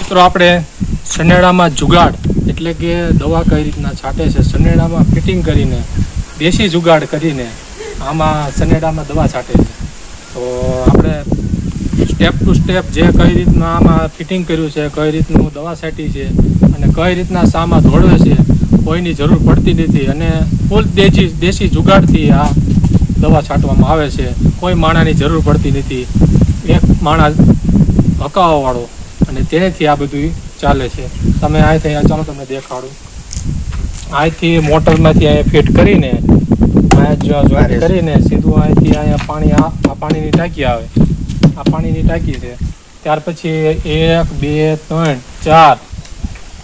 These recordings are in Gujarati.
મિત્રો આપણે સનેડામાં જુગાડ એટલે કે દવા કઈ રીતના છાંટે છે, સનેડામાં ફિટિંગ કરીને દેશી જુગાડ કરીને આમાં સનેડામાં દવા છાંટે છે. તો આપણે સ્ટેપ ટુ સ્ટેપ જે કઈ રીતના આમાં ફિટિંગ કર્યું છે, કઈ રીતનું દવા છાંટી છે અને કઈ રીતના સામાં ધોળવે છે, કોઈની જરૂર પડતી નથી અને ફૂલ દેશી જુગાડથી આ દવા છાંટવામાં આવે છે. કોઈ માણાની જરૂર પડતી નથી, એક માણા હકાવવાવાળો અને તેનેથી આ બધું ચાલે છે. તમે અહીંથી અહીંયા ચાલો તમને દેખાડું. અહીંથી મોટરમાંથી અહીંયા ફિટ કરીને અહીંયા કરીને સીધું અહીંથી અહીંયા પાણી આ પાણીની ટાંકી આવે, આ પાણીની ટાંકી છે. ત્યાર પછી 1 2 3 4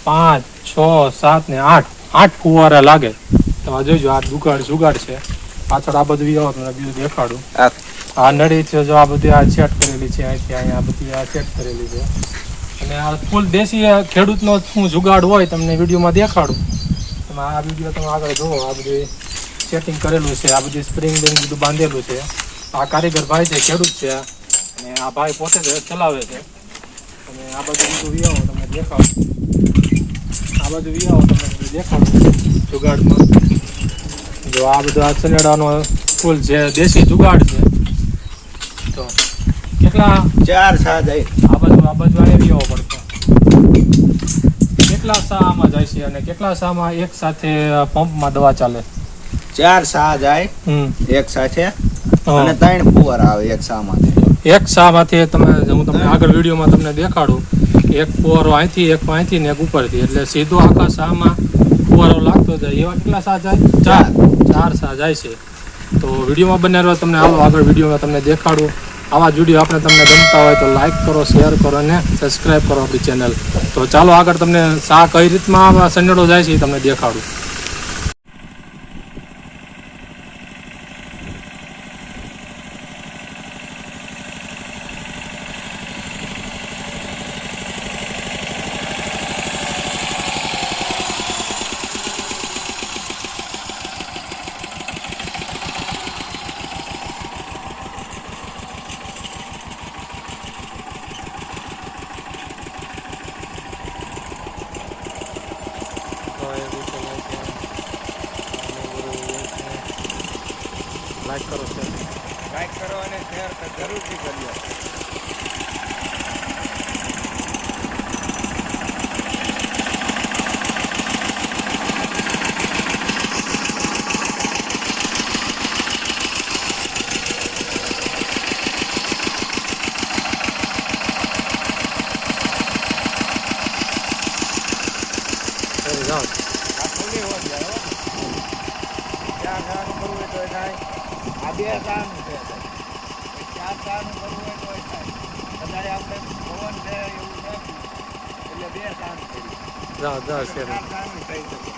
5 6 7 ને 8 ફુવારા લાગે. તમે જોજો આ જુગાડ છે. પાછળ આ બધું આવો તમને બીજું દેખાડું. આ નળી છે, જો આ બધી આ સેટ કરેલી છે, અહીંથી અહીંયા બધી આ સેટ કરેલી છે અને આ ફૂલ દેશી ખેડૂતનો શું જુગાડ હોય તમને વિડીયોમાં દેખાડું. તમે આ વિડીયો તમે આગળ જુઓ, આ બધું સેટિંગ કરેલું છે, આ બધી સ્પ્રિંગ બધું બાંધેલું છે. આ કારીગર ભાઈ છે, ખેડૂત છે અને આ ભાઈ પોતે જ ચલાવે છે. અને આ બધું વિયાવો તમને દેખાડું, આ બધું વિયાવો તમને દેખાડું જુગાડમાં. જો આ બધું આ સનેડાનો ફૂલ છે, દેશી જુગાડ છે. તો કેટલા 4 સા જાય આ બધું આવી આવવો પડતો. કેટલા સા આમાં જાય છે અને કેટલા સામાં એક સાથે પંપમાં દવા ચાલે? 4 સા જાય એક સાથે અને 3 ફુવારા આવે એક સામાંથી. એક સામાંથી હું તમને આગળ વિડીયોમાં તમને દેખાડું. એક ફુવારો અહીંથી, એક અહીંથી ને એક ઉપરથી, એટલે સીધો આખા સામાં ફુવારો લાગતો જાય. એવા કેટલા સા જાય? 4 સા જાય છે. તો વિડીયોમાં બનાવ્યો તમને આવો આગળ વિડીયોમાં તમને દેખાડું. આવા જ વિડીયો આપણે તમને ગમતા હોય તો લાઈક કરો, શેર કરો અને સબસ્ક્રાઈબ કરો આપણી ચેનલ. તો ચાલો આગળ તમને સા કઈ રીતમાં સનેડો જાય છે એ તમને દેખાડું. લાઈક કરો અને શેર જરૂરથી કરજો. આ ખુલ્લી હોય જાય. ત્યાં ખાવાનું કરવું હોય તો થાય. આ 2 સાનું છે, 4 સાનું કરવું હોય તો થાય. અત્યારે આપણે પવન છે એવું નથી એટલે 2 સાનું કરી. 4 સાનું થઈ શકે.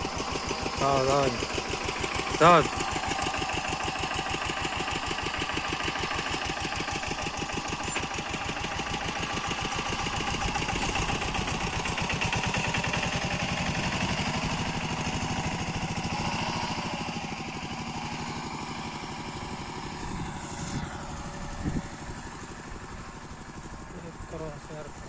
કરો શેર કરો.